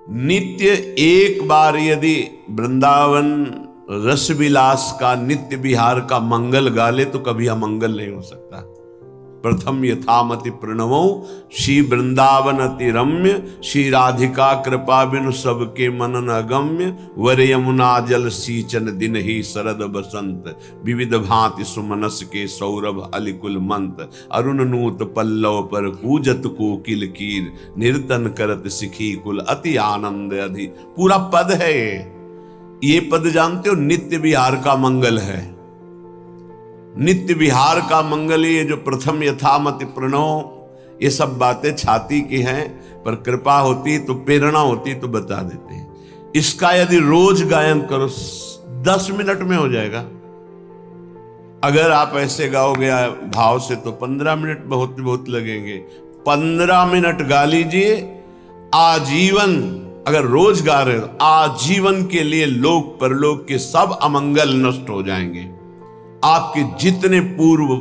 नित्य एक बार यदि वृंदावन रस विलास का नित्य विहार का मंगल गा ले तो कभी अमंगल नहीं हो सकता। प्रथम यथामति प्रणवो श्री वृंदावन अति रम्य, श्री राधिका कृपा बिनु सबके मनन अगम्य, वर यमुना जल सींचन दिन ही शरद बसंत, विविध भांति सुमनस के सौरभ अलिकुल मंत, अरुण नूत पल्लव पर कूजत कोकिल कीर, निर्तन करत सिखी कुल अति आनंद अधि। पूरा पद है ये पद जानते हो, नित्य विहार का मंगल है। नित्य विहार का मंगल, ये जो प्रथम यथामति प्रणव, ये सब बातें छाती की हैं, पर कृपा होती तो प्रेरणा होती तो बता देते हैं। इसका यदि रोज गायन करो 10 मिनट में हो जाएगा। अगर आप ऐसे गाओगे भाव से तो 15 मिनट बहुत बहुत लगेंगे। 15 मिनट गा लीजिए आजीवन। अगर रोज गा रहे हो आजीवन के लिए लोक परलोक के सब अमंगल नष्ट हो जाएंगे। आपके जितने पूर्व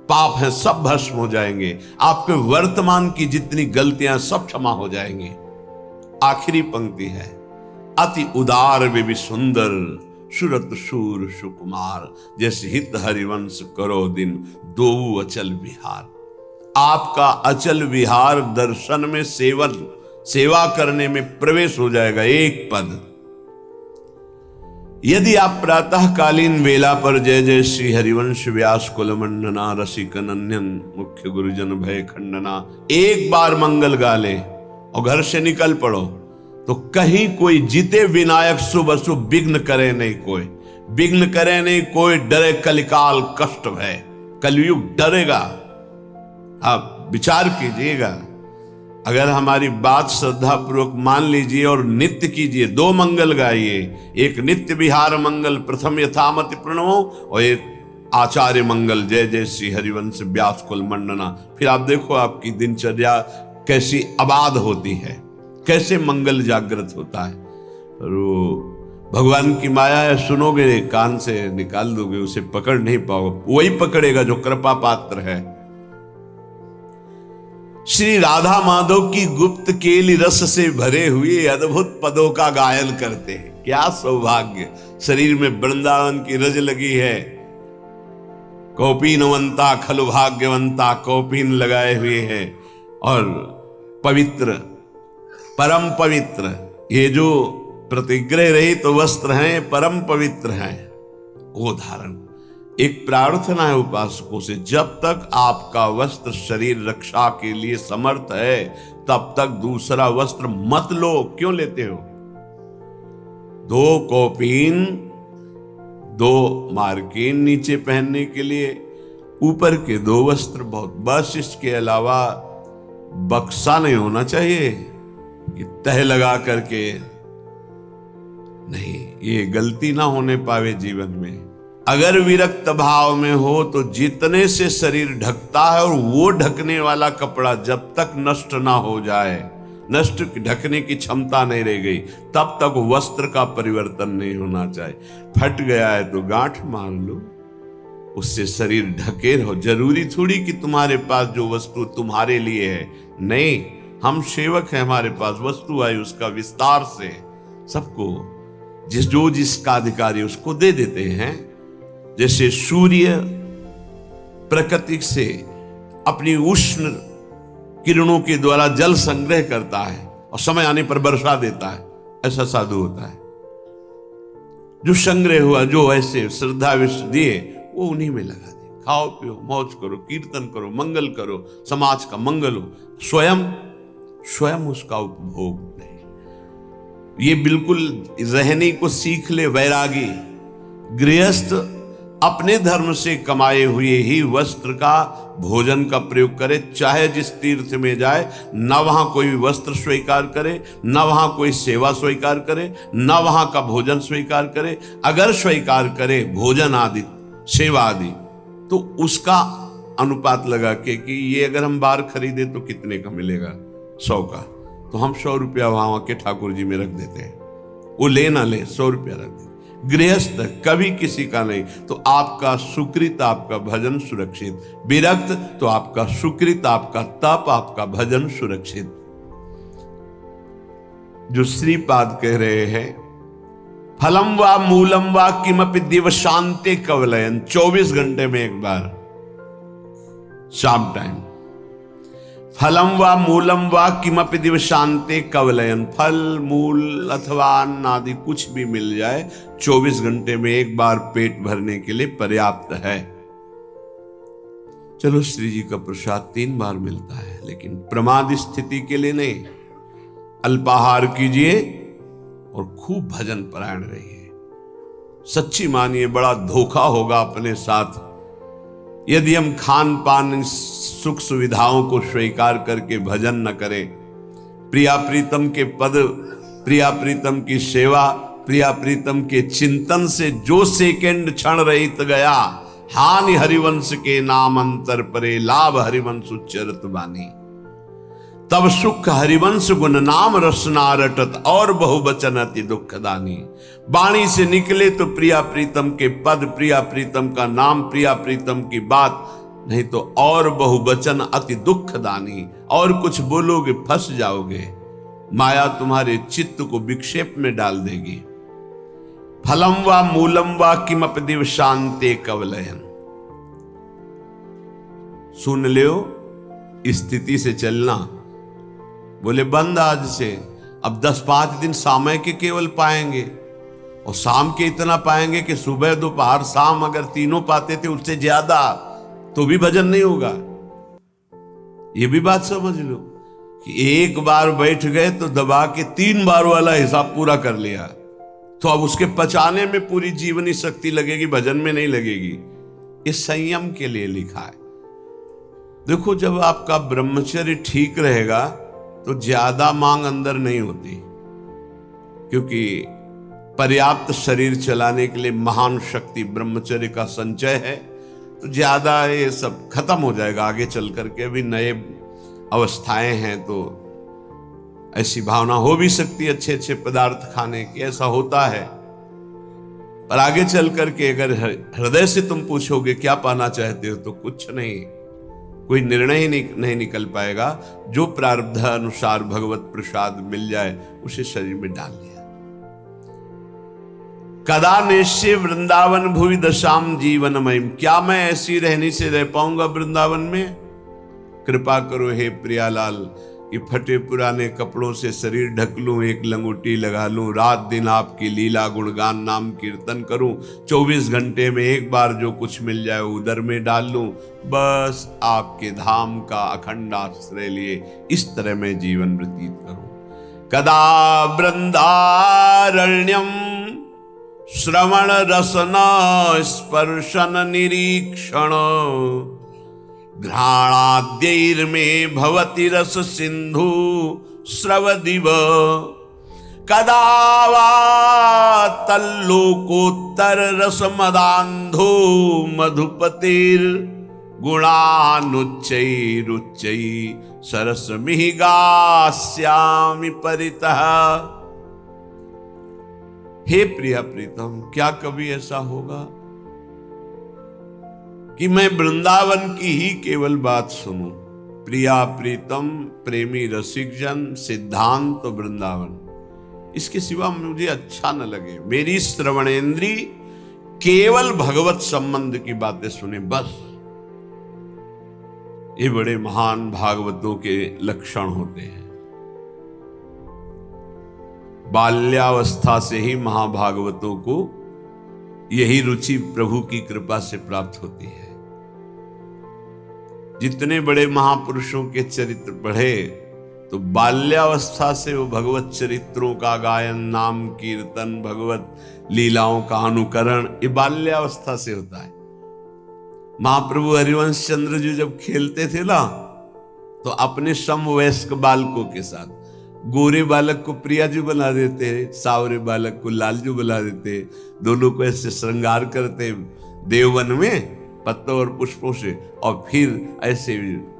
पाप हैं सब भस्म हो जाएंगे। आपके वर्तमान की जितनी गलतियां सब क्षमा हो जाएंगी। आखिरी पंक्ति है, अति उदार वे सुंदर, सुरत शूर सुकुमार, जैसे हित हरिवंश करो दिन, दो अचल विहार। आपका अचल विहार दर्शन में सेवा करने में प्रवेश हो जाएगा। एक पद, यदि आप प्रातःकालीन वेला पर जय जय श्री हरिवंश व्यास कुल मंडना, रसिक नंदन मुख्य गुरुजन भय खंडना एक बार मंगल गा ले और घर से निकल पड़ो तो कहीं कोई जीते विनायक शुभ अशुभ विघ्न करे नहीं, कोई विघ्न करे नहीं, कोई डरे कलिकाल कष्ट भय। कलयुग डरेगा। आप विचार कीजिएगा। अगर हमारी बात श्रद्धा पूर्वक मान लीजिए और नित्य कीजिए, 2 मंगल गाइए, एक नित्य विहार मंगल प्रथम यथामति प्रणवो और एक आचार्य मंगल जय जय श्री हरिवंश व्यास कुल मंडना। फिर आप देखो आपकी दिनचर्या कैसी आबाद होती है, कैसे मंगल जागृत होता है। और वो भगवान की माया है, सुनोगे कान से निकाल दोगे, उसे पकड़ नहीं पाओगे। वही पकड़ेगा जो कृपा पात्र है। श्री राधा माधव की गुप्त केली रस से भरे हुए अद्भुत पदों का गायन करते हैं। क्या सौभाग्य, शरीर में वृंदावन की रज लगी है। कौपीनवंता खलु भाग्यवंता, कौपीन लगाए हुए हैं और पवित्र, परम पवित्र, ये जो प्रतिग्रह रहित तो वस्त्र हैं, परम पवित्र हैं, वो धारण। एक प्रार्थना है उपासकों से, जब तक आपका वस्त्र शरीर रक्षा के लिए समर्थ है तब तक दूसरा वस्त्र मत लो। क्यों लेते हो? 2 कौपीन 2 मार्किन नीचे पहनने के लिए, ऊपर के 2 वस्त्र बहुत, बस इसके अलावा बक्सा नहीं होना चाहिए कि तह लगा करके नहीं। ये गलती ना होने पावे जीवन में। अगर विरक्त भाव में हो तो जितने से शरीर ढकता है और वो ढकने वाला कपड़ा जब तक नष्ट ना हो जाए, नष्ट ढकने की क्षमता नहीं रह गई, तब तक वस्त्र का परिवर्तन नहीं होना चाहिए। फट गया है तो गांठ मार लो, उससे शरीर ढके रहो। जरूरी थोड़ी कि तुम्हारे पास जो वस्तु तुम्हारे लिए है, नहीं, हम सेवक हैं, हमारे पास वस्तु आई उसका विस्तार से सबको जिसका अधिकारी उसको दे देते हैं। जैसे सूर्य प्रकृति से अपनी उष्ण किरणों के द्वारा जल संग्रह करता है और समय आने पर वर्षा देता है, ऐसा साधु होता है। जो संग्रह हुआ, जो ऐसे श्रद्धा विश्व दिए, वो उन्हीं में लगा दे। खाओ पियो, मौज करो, कीर्तन करो, मंगल करो, समाज का मंगल हो, स्वयं उसका उपभोग नहीं। ये बिल्कुल रहने को सीख ले वैरागी। गृहस्थ अपने धर्म से कमाए हुए ही वस्त्र का भोजन का प्रयोग करे, चाहे जिस तीर्थ में जाए, न वहां कोई वस्त्र स्वीकार करे, न वहां कोई सेवा स्वीकार करे, न वहां का भोजन स्वीकार करे। अगर स्वीकार करे भोजन आदि, सेवा आदि, तो उसका अनुपात लगा के कि ये अगर हम बाहर खरीदे तो कितने का मिलेगा, 100 का, तो हम 100 रुपया वहां के ठाकुर जी में रख देते हैं। वो ले ना ले, 100 रुपया रख देते। गृहस्थ कभी किसी का नहीं, तो आपका सुकृत, आपका भजन सुरक्षित। विरक्त तो आपका सुकृत, आपका तप, आपका भजन सुरक्षित। जो श्रीपाद कह रहे हैं, फलम वा मूलम वा किमपि दिवशांते कवलयन, 24 घंटे में एक बार शाम टाइम, फलम वा मूलम वा किमपि दिवशांते कवलयन, फल मूल अथवा अन्न आदि कुछ भी मिल जाए 24 घंटे में एक बार पेट भरने के लिए पर्याप्त है। चलो श्री जी का प्रसाद 3 बार मिलता है, लेकिन प्रमाद स्थिति के लिए नहीं। अल्पाहार कीजिए और खूब भजन परायण रहिए। सच्ची मानिए बड़ा धोखा होगा अपने साथ यदि हम खान पान सुख सुविधाओं को स्वीकार करके भजन न करें। प्रिया प्रीतम के पद, प्रिया प्रीतम की सेवा, प्रिया प्रीतम के चिंतन से जो सेकंड क्षण रहित गया, हानि हरिवंश के नाम अंतर परे, लाभ हरिवंश उच्चरत बानी। तब सुख हरिवंश गुण नाम रसना रटत, और बहुवचन अति दुखदानी। वाणी से निकले तो प्रिया प्रीतम के पद, प्रिया प्रीतम का नाम, प्रिया प्रीतम की बात, नहीं तो और बहुवचन अति दुखदानी। और कुछ बोलोगे फंस जाओगे, माया तुम्हारे चित्त को विक्षेप में डाल देगी। फलम वा मूलम वा किमपि दिवशांते कवलयन। सुन लो, स्थिति से चलना। बोले बंद आज से, अब 10-5 दिन समय के केवल पाएंगे, और शाम के इतना पाएंगे कि सुबह दोपहर शाम अगर तीनों पाते थे उससे ज्यादा तो भी भजन नहीं होगा। ये भी बात समझ लो कि एक बार बैठ गए तो दबा के 3 बार वाला हिसाब पूरा कर लिया, तो अब उसके पचाने में पूरी जीवनी शक्ति लगेगी, भजन में नहीं लगेगी। ये संयम के लिए लिखा है। देखो, जब आपका ब्रह्मचर्य ठीक रहेगा तो ज्यादा मांग अंदर नहीं होती, क्योंकि पर्याप्त शरीर चलाने के लिए महान शक्ति ब्रह्मचर्य का संचय है। तो ज्यादा ये सब खत्म हो जाएगा आगे चल करके। अभी नए अवस्थाएं हैं तो ऐसी भावना हो भी सकती है अच्छे अच्छे पदार्थ खाने की, ऐसा होता है। पर आगे चल करके अगर हृदय से तुम पूछोगे क्या पाना चाहते हो, तो कुछ नहीं, कोई निर्णय ही नहीं निकल पाएगा। जो प्रारब्ध अनुसार भगवत प्रसाद मिल जाए उसे शरीर में डाल लिया। कदा निश्चय वृंदावन भुवि दशाम जीवनमयम, क्या मैं ऐसी रहनी से रह पाऊंगा वृंदावन में? कृपा करो हे प्रियालाल कि फटे पुराने कपड़ों से शरीर ढक लूं, एक लंगोटी लगा लूं, रात दिन आपकी लीला गुणगान नाम कीर्तन करूं, 24 घंटे में एक बार जो कुछ मिल जाए उदर में डाल लूं, बस आपके धाम का अखंड आश्रय लिए इस तरह मैं जीवन व्यतीत करूं। कदा वृंदारण्यम श्रवण रसन स्पर्शन निरीक्षण, घ्राणाद्यैर्मे भवति रस सिंधु स्रवदिव, कदा वा तल्लोकोत्तर रस मदान्धो मधुपतिर, गुणानुच्चैरुच्चै सरसमिहि गास्यामि परितः। हे प्रिया प्रीतम, क्या कभी ऐसा होगा कि मैं वृंदावन की ही केवल बात सुनूं? प्रिया प्रीतम, प्रेमी रसिक जन, सिद्धांत तो वृंदावन, इसके सिवा मुझे अच्छा न लगे। मेरी श्रवणेन्द्री केवल भगवत संबंध की बातें सुने बस। ये बड़े महान भागवतों के लक्षण होते हैं। बाल्यावस्था से ही महाभागवतों को यही रुचि प्रभु की कृपा से प्राप्त होती है। जितने बड़े महापुरुषों के चरित्र पढ़े तो बाल्यावस्था से वो भगवत चरित्रों का गायन, नाम कीर्तन, भगवत लीलाओं का अनुकरण, ये बाल्यावस्था से होता है। महाप्रभु हरिवंश चंद्र जी जब खेलते थे ना, तो अपने समवयस्क बालकों के साथ गोरे बालक को प्रियाजू बना देते, सावरे बालक को लालजू बना देते, दोनों को ऐसे श्रृंगार करते देववन में पत्तों और पुष्पों से, और फिर ऐसे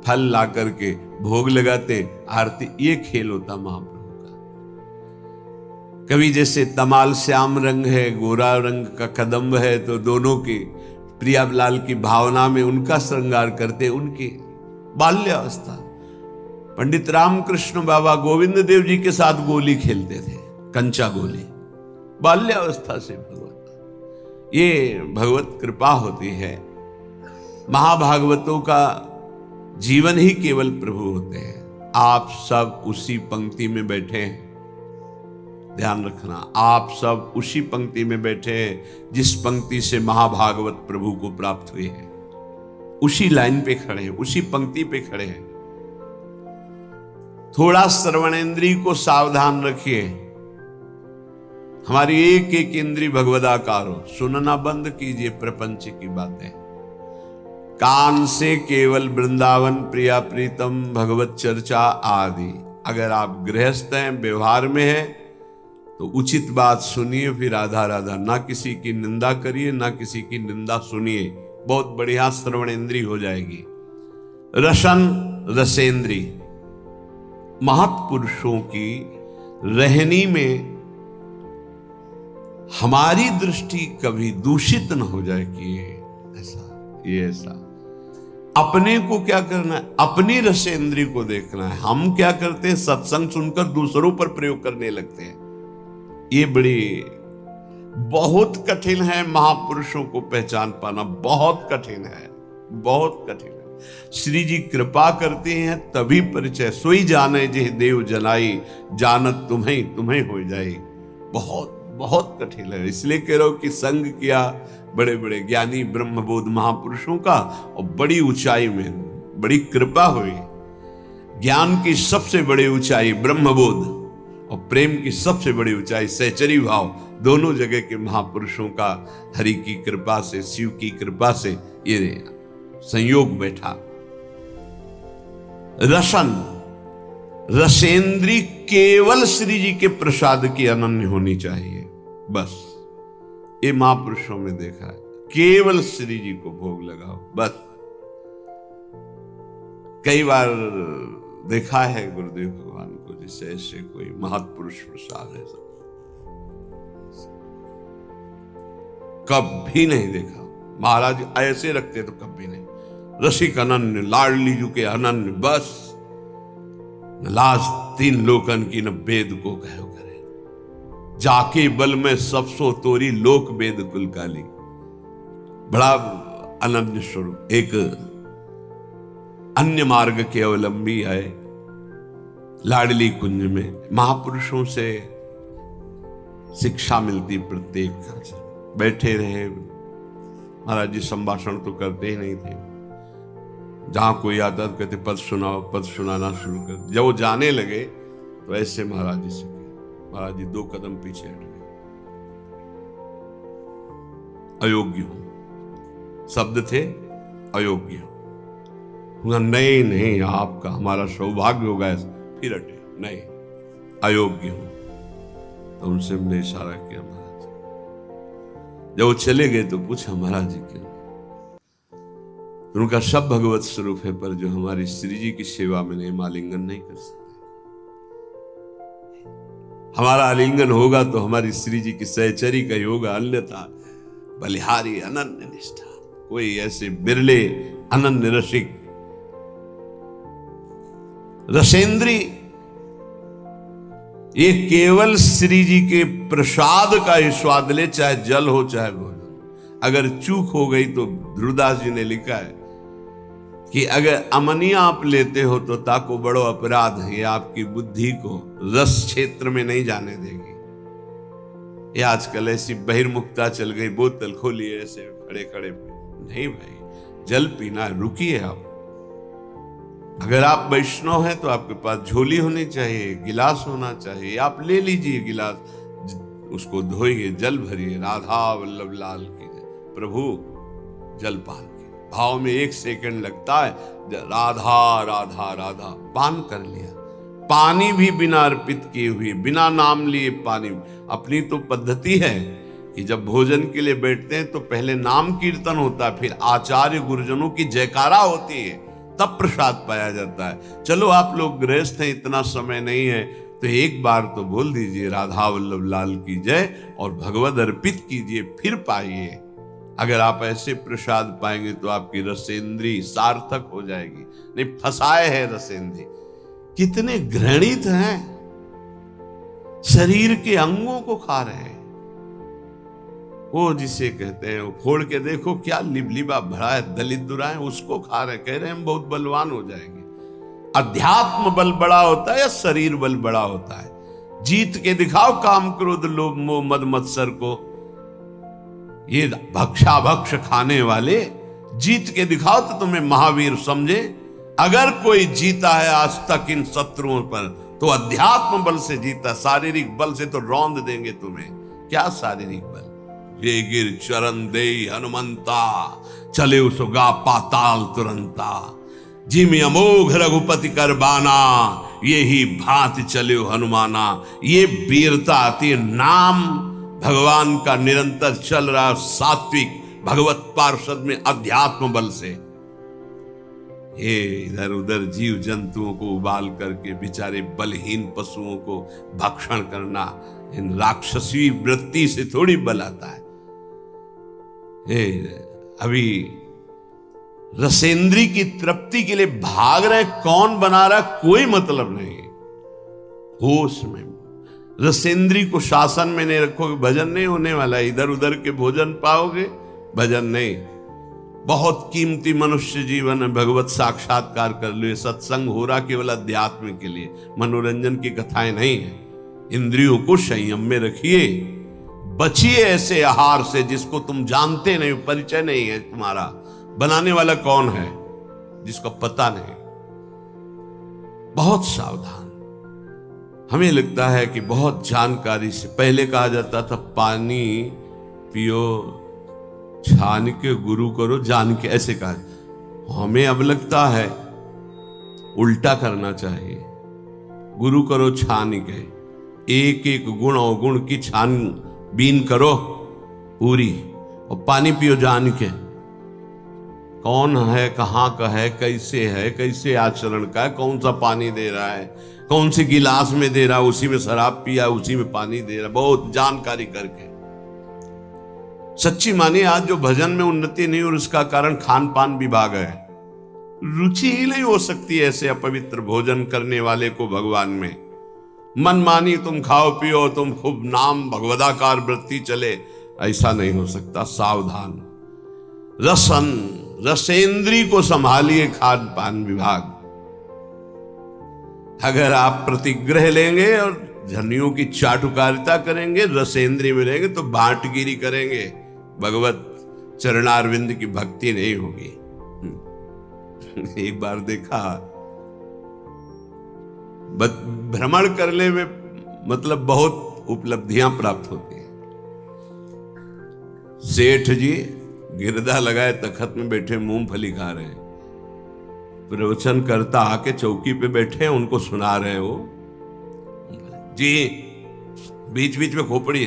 फल ला करके भोग लगाते, आरती। ये खेल होता महाप्रभु का। कभी जैसे तमाल श्याम रंग है, गोरा रंग का कदम्ब है, तो दोनों के प्रियालाल की भावना में उनका श्रृंगार करते, उनकी बाल्यावस्था। पंडित रामकृष्ण बाबा गोविंद देव जी के साथ गोली खेलते थे, कंचा गोली, बाल्यावस्था से भगवत। ये भगवत कृपा होती है। महाभागवतों का जीवन ही केवल प्रभु होते हैं। आप सब उसी पंक्ति में बैठे हैं, ध्यान रखना, आप सब उसी पंक्ति में बैठे हैं जिस पंक्ति से महाभागवत प्रभु को प्राप्त हुई है। उसी लाइन पे खड़े हैं, उसी पंक्ति पे खड़े हैं। थोड़ा श्रवणेंद्रिय को सावधान रखिए। हमारी एक एक इंद्रिय भगवदाकार हो, सुनना बंद कीजिए प्रपंच की बातें। कान से केवल वृंदावन प्रिया प्रीतम भगवत चर्चा आदि। अगर आप गृहस्थ हैं, व्यवहार में हैं, तो उचित बात सुनिए, फिर राधा राधा, ना किसी की निंदा करिए, ना किसी की निंदा सुनिए। बहुत बढ़िया श्रवणेंद्रिय हो जाएगी। रसन रसेंद्रिय, महत्पुरुषों की रहनी में हमारी दृष्टि कभी दूषित न हो जाए कि ये ऐसा। अपने को क्या करना है, अपनी रसेंद्रिय को देखना है। हम क्या करते हैं, सत्संग सुनकर दूसरों पर प्रयोग करने लगते हैं। ये बड़ी बहुत कठिन है, महापुरुषों को पहचान पाना बहुत कठिन है, बहुत कठिन है। श्री जी कृपा करते हैं तभी परिचय, सोई जाने जे देव जनाई, जानत तुम्हें तुम्हें हो जाए। बहुत बहुत कठिन है। इसलिए कह रहा हूं कि संग किया बड़े बड़े ज्ञानी ब्रह्मबोध महापुरुषों का, और बड़ी ऊंचाई में बड़ी कृपा हुई। ज्ञान की सबसे बड़ी ऊंचाई ब्रह्मबोध, और प्रेम की सबसे बड़ी ऊंचाई सहचरी भाव। दोनों जगह के महापुरुषों का हरि की कृपा से, शिव की कृपा से ये संयोग बैठा। रसन रसेंद्री केवल श्री जी के प्रसाद की अनन्य होनी चाहिए। बस ये महापुरुषों में देखा है, केवल श्री जी को भोग लगाओ बस। कई बार देखा है गुरुदेव भगवान को, जैसे ऐसे कोई महत्पुरुष प्रसाद है, सब कभी नहीं देखा। महाराज ऐसे रखते तो कभी नहीं। रसिक अनन्य, लाडली जू के अनन्य, बस लाज तीन लोकन की न वेद को कहो करे, जाके बल में सब सो तोरी लोक वेद कुल काली। बड़ा अनन्य स्वरूप। एक अन्य मार्ग के अवलंबी है, लाडली कुंज में महापुरुषों से शिक्षा मिलती। प्रत्येक बैठे रहे, महाराज जी संभाषण तो करते ही नहीं थे। जहां कोई आता तो कहते पद सुनाओ, पद सुनाना शुरू कर। जब वो जाने लगे तो ऐसे महाराज जी से कहे, महाराज जी 2 कदम पीछे हट गए, अयोग्य हूं। शब्द थे अयोग्य हूं। नहीं नहीं, आपका हमारा सौभाग्य होगा। फिर हटे, नहीं अयोग्य हूं। तो उनसे हमने इशारा किया महाराज। जब वो चले गए तो पूछा महाराज जी क्यों? उनका सब भगवत स्वरूप है, पर जो हमारी श्री जी की सेवा में नहीं, आलिंगन नहीं कर सकते। हमारा आलिंगन होगा तो हमारी श्री जी की सहचरी का ही होगा, अन्यथा बलिहारी अनन्य निष्ठा। कोई ऐसे बिरले अनन्य रसिक रसेंद्री, ये केवल श्री जी के प्रसाद का ही स्वाद ले, चाहे जल हो चाहे भोजन। अगर चूक हो गई तो ध्रुवदास जी ने लिखा है कि अगर अमनिया आप लेते हो तो ताको बड़ो अपराध है, ये आपकी बुद्धि को रस क्षेत्र में नहीं जाने देगी। ये आजकल ऐसी बहिर्मुखता चल गई, बोतल खोली ऐसे खड़े खड़े। नहीं भाई, जल पीना, रुकिए आप। अगर आप वैष्णव हैं तो आपके पास झोली होनी चाहिए, गिलास होना चाहिए। आप ले लीजिए गिलास, उसको धोइए, जल भरिए, राधा वल्लभ लाल की प्रभु जल पान की भाव में 1 सेकंड लगता है। राधा राधा राधा पान कर लिया। पानी भी बिना अर्पित किए हुए, बिना नाम लिए पानी। अपनी तो पद्धति है कि जब भोजन के लिए बैठते हैं तो पहले नाम कीर्तन होता है, फिर आचार्य गुरुजनों की जयकारा होती है, तब प्रसाद पाया जाता है। चलो आप लोग गृहस्थ हैं, इतना समय नहीं है, तो एक बार तो बोल दीजिए राधा वल्लभ लाल की जय और भगवद अर्पित कीजिए, फिर पाइए। अगर आप ऐसे प्रसाद पाएंगे तो आपकी रसेंद्री सार्थक हो जाएगी। नहीं, फंसाए है रसेंद्री। कितने घृणित हैं, शरीर के अंगों को खा रहे हैं। वो जिसे कहते हैं, वो फोड़ के देखो क्या लिबलिबा भरा है, दलित दुराएं उसको खा रहे, कह रहे हैं हम बहुत बलवान हो जाएंगे। अध्यात्म बल बड़ा होता है या शरीर बल बड़ा होता है? जीत के दिखाओ काम क्रोध लोभ मोह मद मत्सर को। ये भक्षाभक्ष खाने वाले जीत के दिखाओ तो तुम्हें महावीर समझे। अगर कोई जीता है आज तक इन शत्रुओं पर तो अध्यात्म बल से जीता, शारीरिक बल से तो रौंद देंगे तुम्हें। क्या शारीरिक बल? ये गिर चरण दे हनुमंता, चले उसगा पाताल तुरंता। जिम अमोघ रघुपति कर बाना, यही भांति चले हनुमाना। ये वीरता आती है नाम भगवान का निरंतर चल रहा सात्विक भगवत पार्षद में अध्यात्म बल से। ये इधर उधर जीव जंतुओं को उबाल करके बेचारे बलहीन पशुओं को भक्षण करना, इन राक्षसी वृत्ति से थोड़ी बल आता है। अभी रसेंद्री की तृप्ति के लिए भाग रहे, कौन बना रहा कोई मतलब नहीं। होश में रसेंद्री को शासन में नहीं रखोगे, भजन नहीं होने वाला। इधर उधर के भोजन पाओगे, भजन नहीं। बहुत कीमती मनुष्य जीवन है, भगवत साक्षात्कार कर लो। सत्संग हो रहा केवल अध्यात्म के लिए, मनोरंजन की कथाएं नहीं है। इंद्रियों को संयम में रखिए, बचिए ऐसे आहार से जिसको तुम जानते नहीं, परिचय नहीं है तुम्हारा। बनाने वाला कौन है जिसको पता नहीं। बहुत सावधान। हमें लगता है कि बहुत जानकारी से, पहले कहा जाता था पानी पियो छान के, गुरु करो जान के, ऐसे कहा। हमें अब लगता है उल्टा करना चाहिए। गुरु करो छान के, एक एक गुण अवगुण की छानबीन करो पूरी, और पानी पियो जान के। कौन है, कहाँ का है, कैसे आचरण का है, कौन सा पानी दे रहा है, कौन से गिलास में दे रहा है, उसी में शराब पिया उसी में पानी दे रहा है। बहुत जानकारी करके सच्ची मानिए, आज जो भजन में उन्नति नहीं और उसका कारण खान पान विभाग है। रुचि ही नहीं हो सकती ऐसे अपवित्र भोजन करने वाले को भगवान में। मन मानी तुम खाओ पियो, तुम खूब नाम भगवदाकार वृत्ति चले, ऐसा नहीं हो सकता। सावधान। रसेंद्री को संभालिए खान पान विभाग। अगर आप प्रतिग्रह लेंगे और धनियों की चाटुकारिता करेंगे, रसेंद्री में रहेंगे तो बांटगिरी करेंगे, भगवत चरणारविंद की भक्ति नहीं होगी। एक बार देखा, भ्रमण करने में मतलब बहुत उपलब्धियां प्राप्त होती हैं। सेठ जी गिरदा लगाए तखत में बैठे मूंगफली खा रहे हैं, प्रवचन करता आके चौकी पे बैठे हैं, उनको सुना रहे हैं। वो जी बीच बीच में खोपड़ी,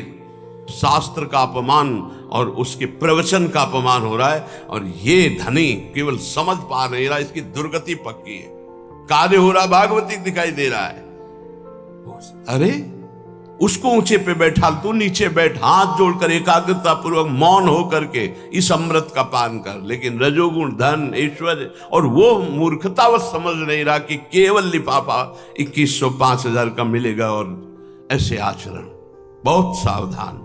शास्त्र का अपमान और उसके प्रवचन का अपमान हो रहा है, और ये धनी केवल समझ पा नहीं रहा, इसकी दुर्गति पक्की है। कार्य हो रहा भागवती दिखाई दे रहा है। अरे उसको ऊंचे पे बैठा, तू नीचे बैठ, हाथ जोड़कर एकाग्रता पूर्वक मौन होकर के इस अमृत का पान कर। लेकिन रजोगुण धन ऐश्वर्य, और वो मूर्खतावश समझ नहीं रहा कि केवल लिफाफा 2100 5000 का मिलेगा, और ऐसे आचरण। बहुत सावधान।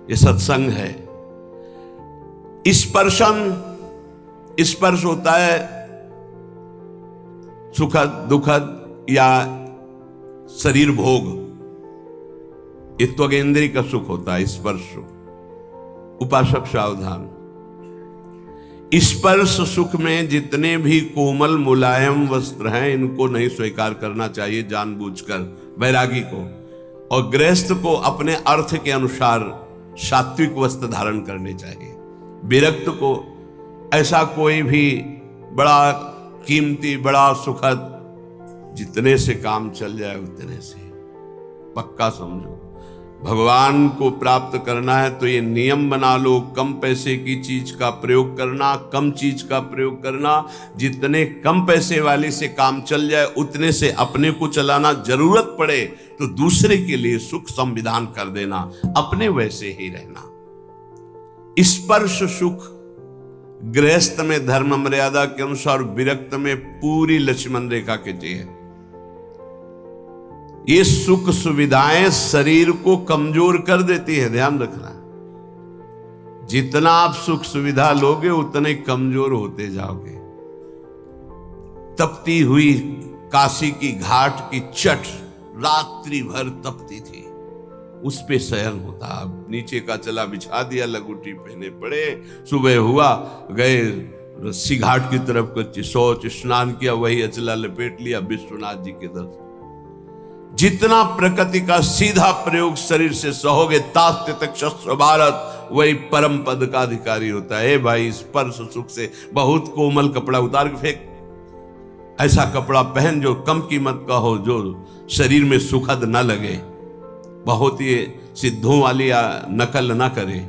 ये सत्संग है। स्पर्श होता है सुखद दुखद या शरीर भोग, ये त्वगेंद्री का सुख होता है स्पर्श सुख। उपासक सावधान। स्पर्श सुख में जितने भी कोमल मुलायम वस्त्र हैं, इनको नहीं स्वीकार करना चाहिए जानबूझकर, बैरागी को। और गृहस्थ को अपने अर्थ के अनुसार सात्विक वस्त्र धारण करने चाहिए। विरक्त को ऐसा कोई भी बड़ा कीमती बड़ा सुखद, जितने से काम चल जाए उतने से, पक्का समझो। भगवान को प्राप्त करना है तो ये नियम बना लो, कम पैसे की चीज का प्रयोग करना, कम चीज का प्रयोग करना। जितने कम पैसे वाले से काम चल जाए उतने से अपने को चलाना, जरूरत पड़े तो दूसरे के लिए सुख संविधान कर देना, अपने वैसे ही रहना। स्पर्श सुख गृहस्थ में धर्म मर्यादा के अनुसार, विरक्त में पूरी लक्ष्मण रेखा के चाहिए। ये सुख सुविधाएं शरीर को कमजोर कर देती है, ध्यान रखना। जितना आप सुख सुविधा लोगे उतने कमजोर होते जाओगे। तपती हुई काशी की घाट की चट रात्रि भर तपती थी, उस पे शयन होता। अब नीचे का चला बिछा दिया, लगुटी पहने पड़े। सुबह हुआ, गए रस्सी घाट की तरफ, कुछ शौच स्नान किया, वही अचला लपेट लिया, विश्वनाथ जी के दर्शन। जितना प्रकृति का सीधा प्रयोग शरीर से सहोगे, तास्ते तक शस्त्र भारत, वही परम पद का अधिकारी होता है। भाई स्पर्श सुख से बहुत कोमल कपड़ा उतार के फेंक, ऐसा कपड़ा पहन जो कम कीमत का हो, जो शरीर में सुखद न लगे, बहुत ही सिद्धों वाली नकल न करे।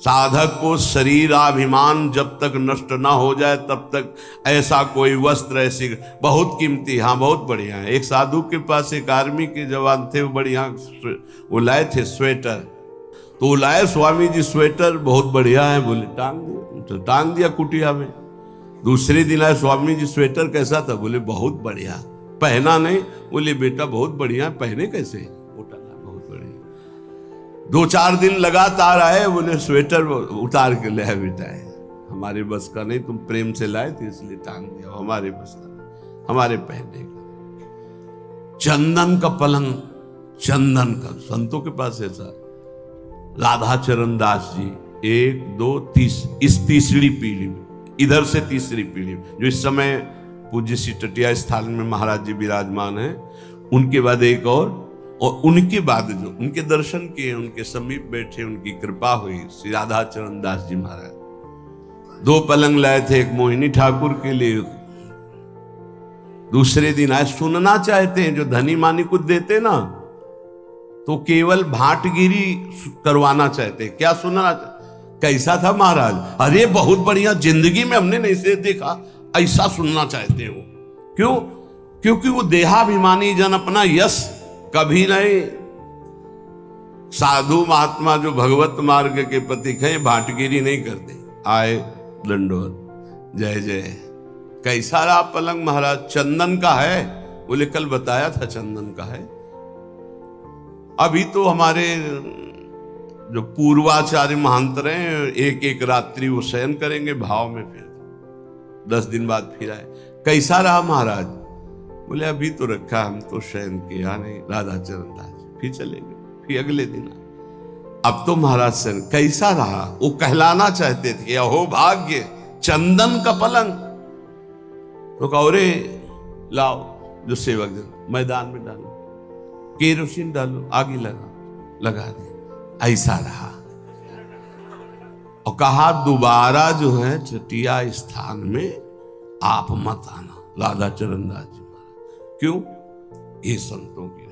साधक को शरीराभिमान जब तक नष्ट ना हो जाए तब तक ऐसा कोई वस्त्र, ऐसी बहुत कीमती, हाँ बहुत बढ़िया है। एक साधु के पास एक आर्मी के जवान थे, वो बढ़िया वो लाए थे स्वेटर, तो वो लाए, स्वामी जी स्वेटर बहुत बढ़िया है, बोले टांग दिया, तो टांग दिया कुटिया में। दूसरे दिन आए, स्वामी जी स्वेटर कैसा था? बोले बहुत बढ़िया। पहना नहीं? बोले बेटा बहुत बढ़िया, पहने कैसे? बहुत बढ़िया। 2-4 दिन लगातार आए, बोले स्वेटर उतार के ले बेटा, है हमारे बस का नहीं, तुम प्रेम से लाए थे इसलिए टांग दिया, हमारे बस का, हमारे पहनने का। चंदन का पलंग, चंदन का, संतों के पास ऐसा। राधा चरण दास जी 1, 2, 3, इस तीसरी पीढ़ी में, इधर से तीसरी पीढ़ी में, जो इस समय पूज्य श्री टटिया स्थान में महाराज जी विराजमान है, उनके बाद एक और उनके बाद जो उनके दर्शन किए, उनके समीप बैठे, उनकी कृपा हुई, श्री राधा चरण दास जी महाराज 2 पलंग लाए थे, एक मोहिनी ठाकुर के लिए। दूसरे दिन आए, सुनना चाहते हैं, जो धनी मानी कुछ देते ना, तो केवल भाटगिरी करवाना चाहते। क्या सुनना? कैसा था महाराज? अरे बहुत बढ़िया, जिंदगी में हमने नहीं से देखा, ऐसा सुनना चाहते हो। क्यों? क्योंकि वो देहाभिमानी जन अपना यश कभी नहीं। साधु महात्मा जो भगवत मार्ग के पथिक हैं, भाटगिरी नहीं करते। आए दंडोत, जय जय। कैसा रहा पलंग महाराज? चंदन का है? बोले कल बताया था चंदन का है। अभी तो हमारे जो पूर्वाचार्य महांतर हैं, एक एक रात्रि वो शयन करेंगे भाव में, फिर 10 दिन बाद फिर आए। कैसा रहा महाराज? बोले अभी तो रखा, हम तो शयन किया नहीं, राधा चरण दास। फिर चले गए, फिर अगले दिन। अब तो महाराज शयन कैसा रहा? वो कहलाना चाहते थे, अहो भाग्य, चंदन का पलंग। तो कहो रे लाओ, जो सेवक जन मैदान में डालो, केरोसिन डालो, आगे लगा दे। ऐसा रहा। और कहा दोबारा जो है चटिया स्थान में आप मत आना, राधा चरण दास जी महाराज। क्यों? ये संतों की